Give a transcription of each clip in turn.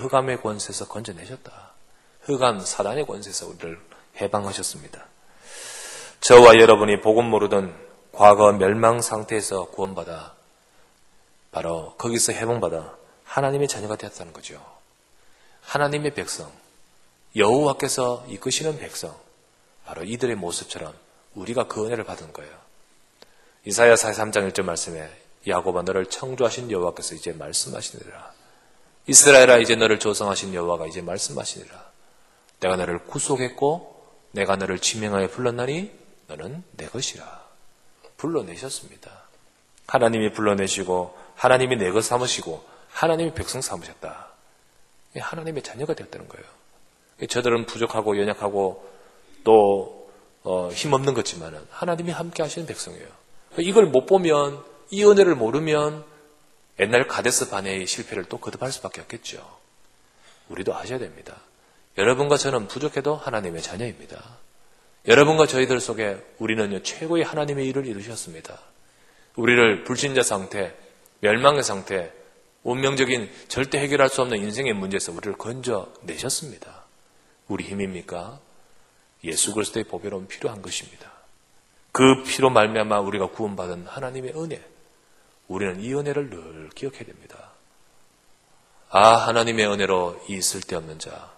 흑암의 권세에서 건져내셨다. 흑암 사단의 권세에서 우리를 해방하셨습니다. 저와 여러분이 복음 모르던 과거 멸망 상태에서 구원받아 바로 거기서 해방받아 하나님의 자녀가 되었다는 거죠. 하나님의 백성, 여호와께서 이끄시는 백성, 바로 이들의 모습처럼 우리가 그 은혜를 받은 거예요. 이사야 43장 1절 말씀에 야곱아 너를 창조하신 여호와께서 이제 말씀하시니라. 이스라엘아 이제 너를 조성하신 여호와가 이제 말씀하시니라. 내가 너를 구속했고 내가 너를 지명하여 불렀나니 너는 내 것이라. 불러내셨습니다. 하나님이 불러내시고 하나님이 내 것 삼으시고 하나님이 백성 삼으셨다. 하나님의 자녀가 되었다는 거예요. 저들은 부족하고 연약하고 또 힘없는 것지만은 하나님이 함께 하시는 백성이에요. 이걸 못 보면 이 은혜를 모르면 옛날 가데스 바네의 실패를 또 거듭할 수밖에 없겠죠. 우리도 아셔야 됩니다. 여러분과 저는 부족해도 하나님의 자녀입니다. 여러분과 저희들 속에 우리는요 최고의 하나님의 일을 이루셨습니다. 우리를 불신자 상태, 멸망의 상태, 운명적인 절대 해결할 수 없는 인생의 문제에서 우리를 건져내셨습니다. 우리 힘입니까? 예수 그리스도의 보배로움 필요한 것입니다. 그 피로 말미암아 우리가 구원받은 하나님의 은혜, 우리는 이 은혜를 늘 기억해야 됩니다. 하나님의 은혜로 이 쓸데없는 자,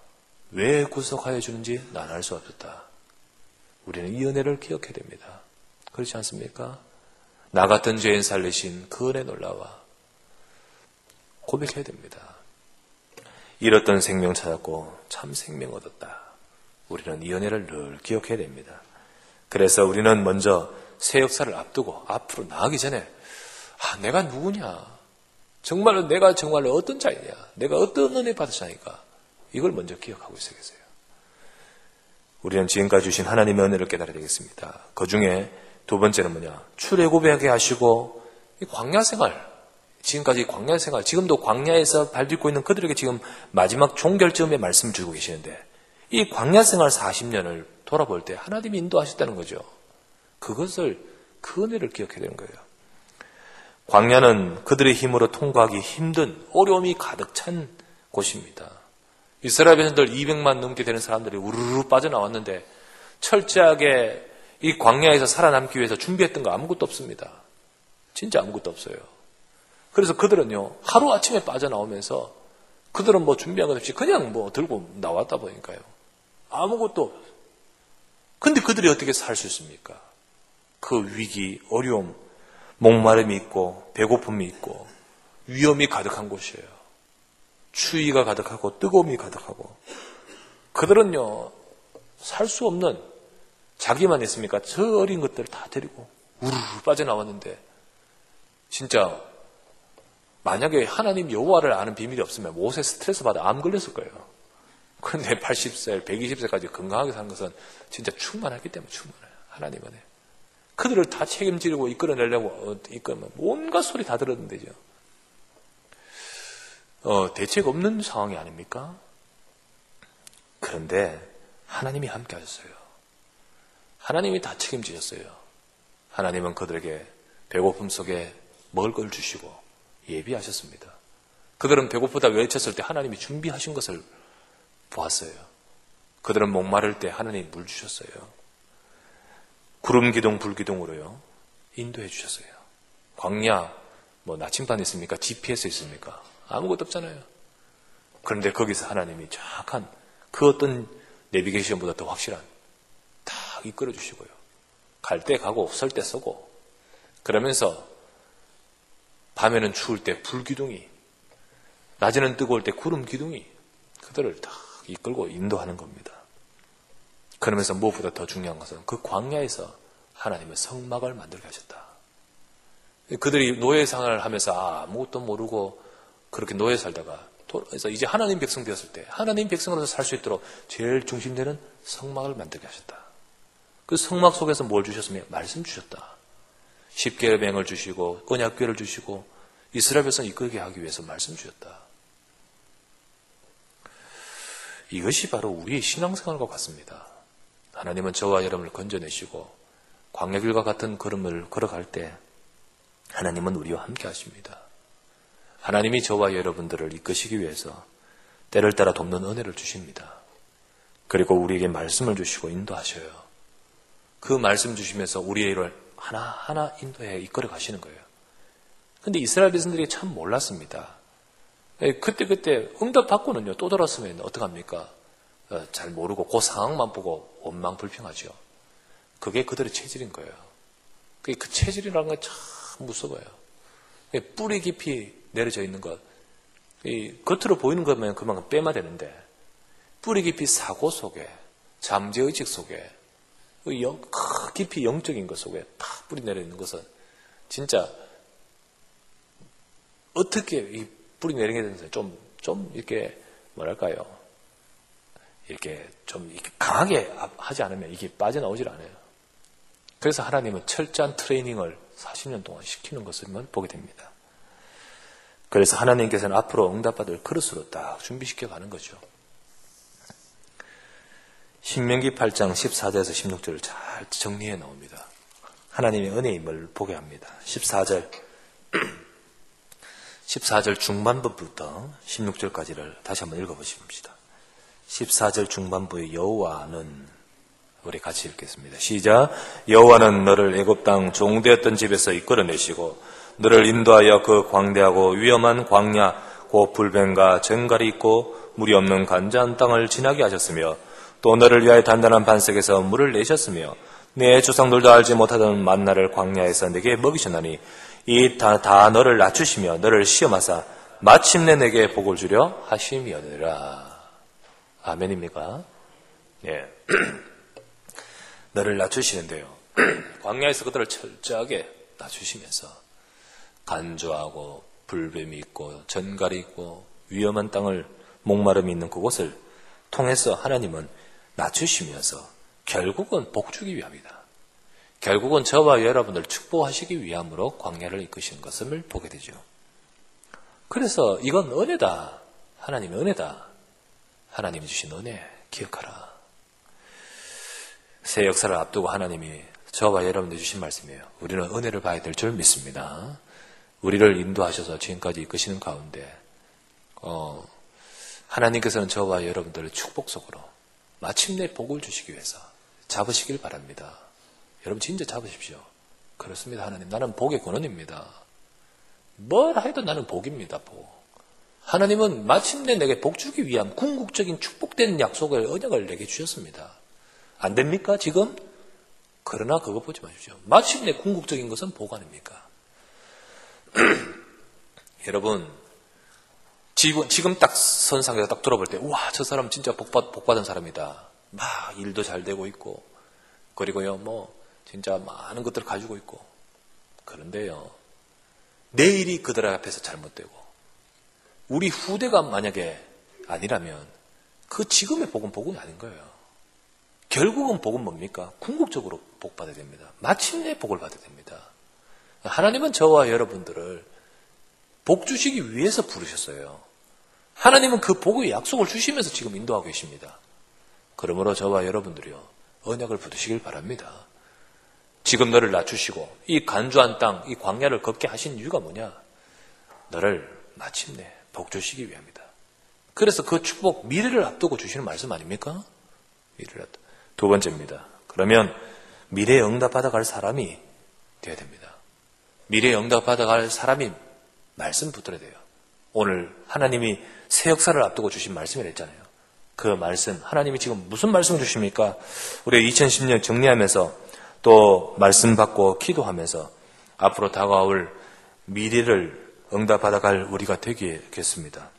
왜 구속하여 주는지 난 알 수 없었다. 우리는 이 은혜를 기억해야 됩니다. 그렇지 않습니까? 나 같은 죄인 살리신 그 은혜 놀라와 고백해야 됩니다. 잃었던 생명 찾았고 참 생명 얻었다. 우리는 이 은혜를 늘 기억해야 됩니다. 그래서 우리는 먼저 새 역사를 앞두고 앞으로 나가기 전에 내가 누구냐? 정말로 내가 정말로 어떤 자이냐? 내가 어떤 은혜 받은 자니까? 이걸 먼저 기억하고 있어야겠어요. 우리는 지금까지 주신 하나님의 은혜를 깨달아야 되겠습니다. 그 중에 두 번째는 뭐냐? 출애굽하게 하시고 이 광야 생활, 지금까지 광야 생활, 지금도 광야에서 발 딛고 있는 그들에게 지금 마지막 종결점의 말씀을 주고 계시는데 이 광야 생활 40년을 돌아볼 때 하나님이 인도하셨다는 거죠. 그것을, 그 은혜를 기억해야 되는 거예요. 광야는 그들의 힘으로 통과하기 힘든 어려움이 가득 찬 곳입니다. 이스라엘 백성들 200만 넘게 되는 사람들이 우르르 빠져나왔는데 철저하게 이 광야에서 살아남기 위해서 준비했던 거 아무것도 없습니다. 진짜 아무것도 없어요. 그래서 그들은요, 하루아침에 빠져나오면서 그들은 뭐 준비한 것 없이 그냥 뭐 들고 나왔다 보니까요. 아무것도 없어요. 근데 그들이 어떻게 살 수 있습니까? 그 위기, 어려움, 목마름이 있고 배고픔이 있고 위험이 가득한 곳이에요. 추위가 가득하고 뜨거움이 가득하고 그들은요 살 수 없는 자기만 있습니까? 저 어린 것들을 다 데리고 우르르 빠져나왔는데 진짜 만약에 하나님 여호와를 아는 비밀이 없으면 모세 스트레스 받아 암 걸렸을 거예요. 그런데 80세, 120세까지 건강하게 사는 것은 진짜 충만하기 때문에 충만해요. 하나님 은혜. 그들을 다 책임지려고 이끌어내려고 이끌면 온갖 소리 다 들었는 데죠. 대책 없는 상황이 아닙니까? 그런데 하나님이 함께 하셨어요. 하나님이 다 책임지셨어요. 하나님은 그들에게 배고픔 속에 먹을 걸 주시고 예비하셨습니다. 그들은 배고프다 외쳤을 때 하나님이 준비하신 것을 보았어요. 그들은 목마를 때 하나님이 물 주셨어요. 구름 기둥, 불 기둥으로요 인도해 주셨어요. 광야, 뭐 나침반 있습니까? GPS 있습니까? 아무것도 없잖아요. 그런데 거기서 하나님이 정확한 그 어떤 내비게이션보다 더 확실한 딱 이끌어 주시고요. 갈 때 가고 설 때 서고 그러면서 밤에는 추울 때 불 기둥이, 낮에는 뜨거울 때 구름 기둥이 그들을 딱 이끌고 인도하는 겁니다. 그러면서 무엇보다 더 중요한 것은 그 광야에서 하나님은 성막을 만들게 하셨다. 그들이 노예 생활을 하면서 아무것도 모르고 그렇게 노예 살다가 그래서 이제 하나님 백성 되었을 때 하나님 백성으로서 살 수 있도록 제일 중심되는 성막을 만들게 하셨다. 그 성막 속에서 뭘 주셨으면 말씀 주셨다. 십계의 맹을 주시고 언약궤를 주시고 이스라엘 백성 이끌게 하기 위해서 말씀 주셨다. 이것이 바로 우리의 신앙생활과 같습니다. 하나님은 저와 여러분을 건져내시고 광야길과 같은 걸음을 걸어갈 때 하나님은 우리와 함께 하십니다. 하나님이 저와 여러분들을 이끄시기 위해서 때를 따라 돕는 은혜를 주십니다. 그리고 우리에게 말씀을 주시고 인도하셔요. 그 말씀 주시면서 우리의 일을 하나하나 인도해 이끌어 가시는 거예요. 근데 이스라엘 백성들이 참 몰랐습니다. 그때 응답 받고는요, 또 돌았으면 어떡합니까? 잘 모르고 그 상황만 보고 원망불평하죠. 그게 그들의 체질인 거예요. 그 체질이라는 건 참 무서워요. 뿌리 깊이 내려져 있는 것, 겉으로 보이는 것만 그만큼 빼면 되는데, 뿌리 깊이 사고 속에, 잠재의식 속에, 깊이 영적인 것 속에 다 뿌리 내려 있는 것은 진짜 어떻게 이 뿌리 내리게 되는지 좀 이렇게 뭐랄까요? 이렇게 좀 이렇게 강하게 하지 않으면 이게 빠져나오질 않아요. 그래서 하나님은 철저한 트레이닝을 40년 동안 시키는 것을 보게 됩니다. 그래서 하나님께서는 앞으로 응답받을 그릇으로 딱 준비시켜 가는 거죠. 신명기 8장 14절에서 16절을 잘 정리해 나옵니다. 하나님의 은혜임을 보게 합니다. 14절 중반부부터 16절까지를 다시 한번 읽어보십시다. 14절 중반부의 여호와는, 우리 같이 읽겠습니다. 시작. 여호와는 너를 애굽 땅 종되었던 집에서 이끌어내시고 너를 인도하여 그 광대하고 위험한 광야 곧 불뱀과 정갈이 있고 물이 없는 간절한 땅을 지나게 하셨으며 또 너를 위하여 단단한 반석에서 물을 내셨으며 내 조상들도 알지 못하던 만나를 광야에서 내게 먹이셨나니 이 다 너를 낮추시며 너를 시험하사 마침내 내게 복을 주려 하심이었느니라. 아멘입니까? 예. 너를 낮추시는데요. 광야에서 그들을 철저하게 낮추시면서 간조하고 불뱀이 있고 전갈이 있고 위험한 땅을 목마름이 있는 그곳을 통해서 하나님은 낮추시면서 결국은 복주기 위함이다. 결국은 저와 여러분을 축복하시기 위함으로 광야를 이끄시는 것을 보게 되죠. 그래서 이건 은혜다. 하나님의 은혜다. 하나님이 주신 은혜 기억하라. 새 역사를 앞두고 하나님이 저와 여러분들 주신 말씀이에요. 우리는 은혜를 봐야 될 줄 믿습니다. 우리를 인도하셔서 지금까지 이끄시는 가운데 하나님께서는 저와 여러분들을 축복 속으로 마침내 복을 주시기 위해서 잡으시길 바랍니다. 여러분 진짜 잡으십시오. 그렇습니다. 하나님, 나는 복의 근원입니다. 뭘 해도 나는 복입니다. 복. 하나님은 마침내 내게 복 주기 위한 궁극적인 축복된 약속을, 언약을 내게 주셨습니다. 안 됩니까 지금? 그러나 그거 보지 마십시오. 마침내 궁극적인 것은 복 아닙니까? 여러분, 지금 딱 선상에서 딱 돌아볼 때, 우와, 저 사람 진짜 복받은 사람이다. 막 일도 잘 되고 있고, 그리고요, 진짜 많은 것들을 가지고 있고. 그런데요, 내일이 그들 앞에서 잘못되고, 우리 후대가 만약에 아니라면, 그 지금의 복은 복이 아닌 거예요. 결국은 복은 뭡니까? 궁극적으로 복 받아야 됩니다. 마침내 복을 받아야 됩니다. 하나님은 저와 여러분들을 복 주시기 위해서 부르셨어요. 하나님은 그 복의 약속을 주시면서 지금 인도하고 계십니다. 그러므로 저와 여러분들이요, 언약을 붙으시길 바랍니다. 지금 너를 낮추시고 이 간주한 땅, 이 광야를 걷게 하신 이유가 뭐냐? 너를 마침내 복 주시기 위함이다. 그래서 그 축복, 미래를 앞두고 주시는 말씀 아닙니까? 미래를 앞두고. 두 번째입니다. 그러면 미래에 응답 받아갈 사람이 되어야 됩니다. 미래에 응답 받아갈 사람이 말씀 붙들어야 돼요. 오늘 하나님이 새 역사를 앞두고 주신 말씀이라 했잖아요. 그 말씀, 하나님이 지금 무슨 말씀을 주십니까? 우리가 2010년 정리하면서 또 말씀 받고 기도하면서 앞으로 다가올 미래를 응답받아갈 우리가 되겠습니다.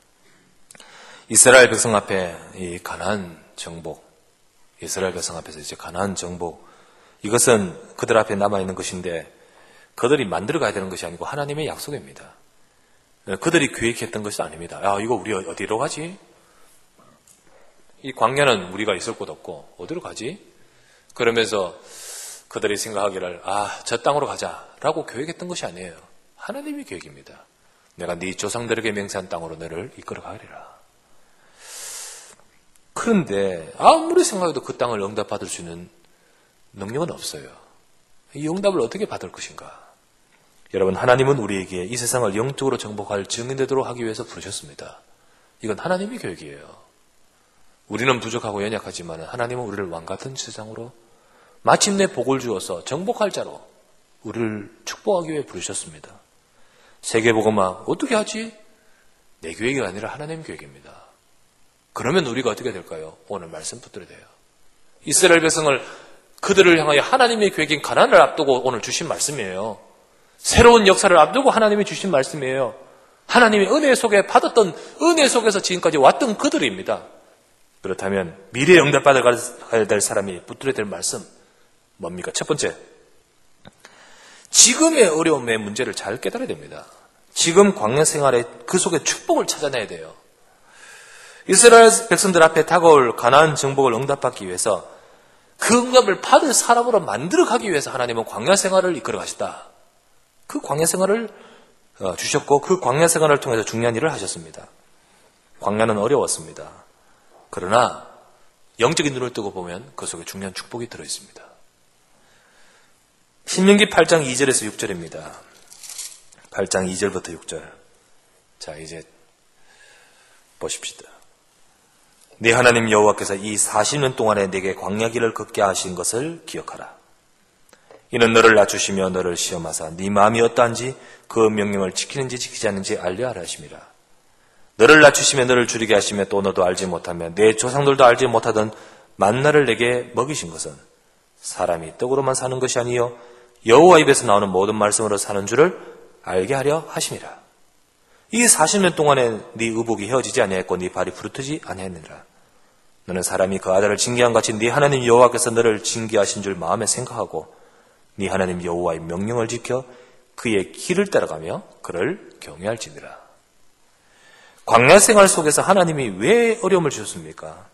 이스라엘 백성 앞에 이 가나안 정복, 이스라엘 백성 앞에서 이제 가나안 정복, 이것은 그들 앞에 남아있는 것인데 그들이 만들어가야 되는 것이 아니고 하나님의 약속입니다. 그들이 계획했던 것이 아닙니다. 야, 이거 우리 어디로 가지? 이 광야는 우리가 있을 곳 없고 어디로 가지? 그러면서 그들이 생각하기를 저 땅으로 가자라고 계획했던 것이 아니에요. 하나님의 계획입니다. 내가 네 조상들에게 맹세한 땅으로 너를 이끌어 가리라. 그런데 아무리 생각해도 그 땅을 응답받을 수 있는 능력은 없어요. 이 응답을 어떻게 받을 것인가? 여러분, 하나님은 우리에게 이 세상을 영적으로 정복할 증인되도록 하기 위해서 부르셨습니다. 이건 하나님의 계획이에요. 우리는 부족하고 연약하지만 하나님은 우리를 왕같은 세상으로 마침내 복을 주어서 정복할 자로 우리를 축복하기 위해 부르셨습니다. 세계복음화 어떻게 하지? 내 계획이 아니라 하나님 계획입니다. 그러면 우리가 어떻게 될까요? 오늘 말씀 붙들어야 돼요. 이스라엘 백성을 그들을 향하여 하나님의 계획인 가나안을 앞두고 오늘 주신 말씀이에요. 새로운 역사를 앞두고 하나님이 주신 말씀이에요. 하나님의 은혜 속에 받았던 은혜 속에서 지금까지 왔던 그들입니다. 그렇다면 미래에 응답받아야 될 사람이 붙들어야 될 말씀 뭡니까? 첫 번째, 지금의 어려움의 문제를 잘 깨달아야 됩니다. 지금 광야 생활에 그 속에 축복을 찾아내야 돼요. 이스라엘 백성들 앞에 다가올 가나안 정복을 응답받기 위해서 그 응답을 받을 사람으로 만들어가기 위해서 하나님은 광야 생활을 이끌어 가시다. 그 광야 생활을 주셨고 그 광야 생활을 통해서 중요한 일을 하셨습니다. 광야는 어려웠습니다. 그러나 영적인 눈을 뜨고 보면 그 속에 중요한 축복이 들어있습니다. 신명기 8장 2절에서 6절입니다. 8장 2절부터 6절. 자, 이제 보십시다. 네 하나님 여호와께서 이 40년 동안에 네게 광야길을 걷게 하신 것을 기억하라. 이는 너를 낮추시며 너를 시험하사 네 마음이 어떠한지 그 명령을 지키는지 지키지 않는지 알려 하라 하심이라. 너를 낮추시며 너를 줄이게 하시며 또 너도 알지 못하며 내 조상들도 알지 못하던 만나를 내게 먹이신 것은 사람이 떡으로만 사는 것이 아니요 여호와 입에서 나오는 모든 말씀으로 사는 줄을 알게 하려 하심이라. 이 40년 동안에 네 의복이 헤어지지 아니하였고 네 발이 부르트지 아니하였느니라. 너는 사람이 그 아들을 징계한 같이 네 하나님 여호와께서 너를 징계하신 줄 마음에 생각하고 네 하나님 여호와의 명령을 지켜 그의 길을 따라가며 그를 경외할지니라. 광야 생활 속에서 하나님이 왜 어려움을 주셨습니까?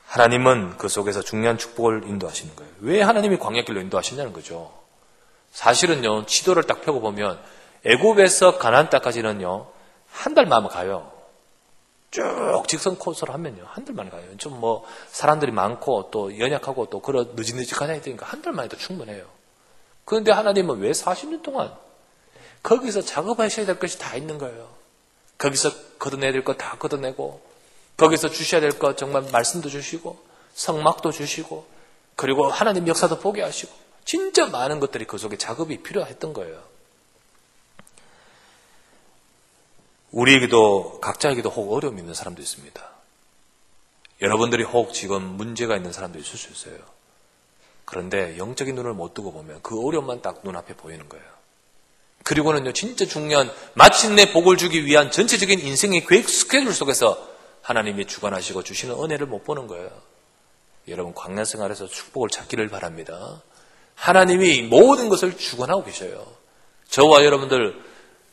하나님은 그 속에서 중요한 축복을 인도하시는 거예요. 왜 하나님이 광야길로 인도하시냐는 거죠. 사실은요, 지도를 딱 펴고보면 애굽에서 가나안 땅까지는요, 한 달만 가요. 쭉 직선 코스로 하면요, 한 달만 가요. 좀 뭐 사람들이 많고 또 연약하고 또 그런 느직느직하냐 되니까 한 달만 해도 충분해요. 그런데 하나님은 왜 40년 동안 거기서 작업하셔야 될 것이 다 있는 거예요. 거기서 걷어내야 될 거 다 걷어내고 거기서 주셔야 될 것 정말 말씀도 주시고 성막도 주시고 그리고 하나님 역사도 보게 하시고 진짜 많은 것들이 그 속에 작업이 필요했던 거예요. 우리에게도 각자에게도 혹 어려움이 있는 사람도 있습니다. 여러분들이 혹 지금 문제가 있는 사람도 있을 수 있어요. 그런데 영적인 눈을 못 뜨고 보면 그 어려움만 딱 눈앞에 보이는 거예요. 그리고는요, 진짜 중요한 마침내 복을 주기 위한 전체적인 인생의 계획 스케줄 속에서 하나님이 주관하시고 주시는 은혜를 못 보는 거예요. 여러분 광야 생활에서 축복을 찾기를 바랍니다. 하나님이 모든 것을 주관하고 계셔요. 저와 여러분들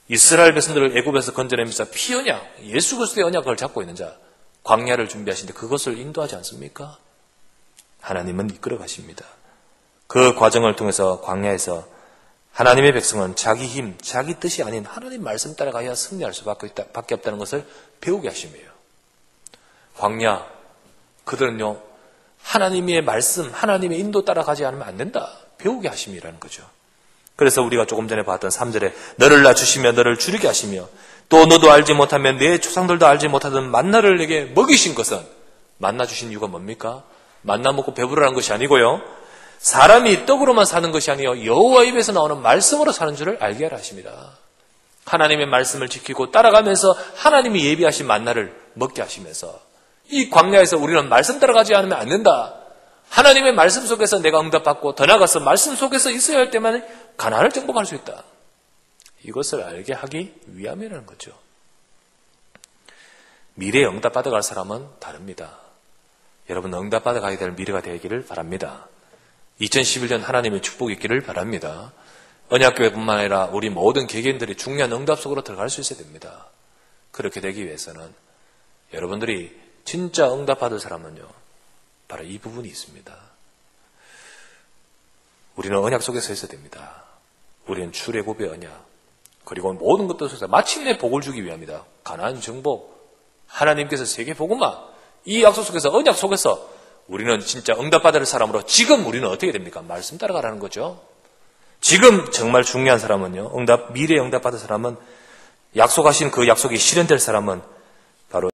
이스라엘 백성들을 애굽에서 건져내면서 피 언약, 예수 그리스도의 언약을 잡고 있는 자, 광야를 준비하시는데 그것을 인도하지 않습니까? 하나님은 이끌어 가십니다. 그 과정을 통해서 광야에서 하나님의 백성은 자기 힘, 자기 뜻이 아닌 하나님 말씀 따라가야 승리할 수밖에 없다는 것을 배우게 하심이에요. 광야, 그들은요, 하나님의 말씀, 하나님의 인도 따라가지 않으면 안 된다. 배우게 하심이라는 거죠. 그래서 우리가 조금 전에 봤던 3절에 너를 낮추시며 너를 줄이게 하시며 또 너도 알지 못하면 내 조상들도 알지 못하던 만나를 내게 먹이신 것은 만나 주신 이유가 뭡니까? 만나 먹고 배부르라는 것이 아니고요. 사람이 떡으로만 사는 것이 아니요 여호와 입에서 나오는 말씀으로 사는 줄을 알게 하라 하십니다. 하나님의 말씀을 지키고 따라가면서 하나님이 예비하신 만나를 먹게 하시면서 이 광야에서 우리는 말씀 따라가지 않으면 안 된다. 하나님의 말씀 속에서 내가 응답받고 더 나아가서 말씀 속에서 있어야 할 때만 가나안을 정복할 수 있다. 이것을 알게 하기 위함이라는 거죠. 미래에 응답받아갈 사람은 다릅니다. 여러분 응답받아가야 될 미래가 되기를 바랍니다. 2011년 하나님의 축복이 있기를 바랍니다. 언약교회뿐만 아니라 우리 모든 개개인들이 중요한 응답 속으로 들어갈 수 있어야 됩니다. 그렇게 되기 위해서는 여러분들이 진짜 응답받을 사람은요, 바로 이 부분이 있습니다. 우리는 언약 속에서 있어야 됩니다. 우리는 출애굽의 언약, 그리고 모든 것들 속에서 마침내 복을 주기 위함이다. 가나안 정복, 하나님께서 세계 복음화, 이 약속 속에서 언약 속에서 우리는 진짜 응답받을 사람으로 지금 우리는 어떻게 됩니까? 말씀 따라가라는 거죠. 지금 정말 중요한 사람은요, 미래에 응답받을 사람은 약속하신 그 약속이 실현될 사람은 바로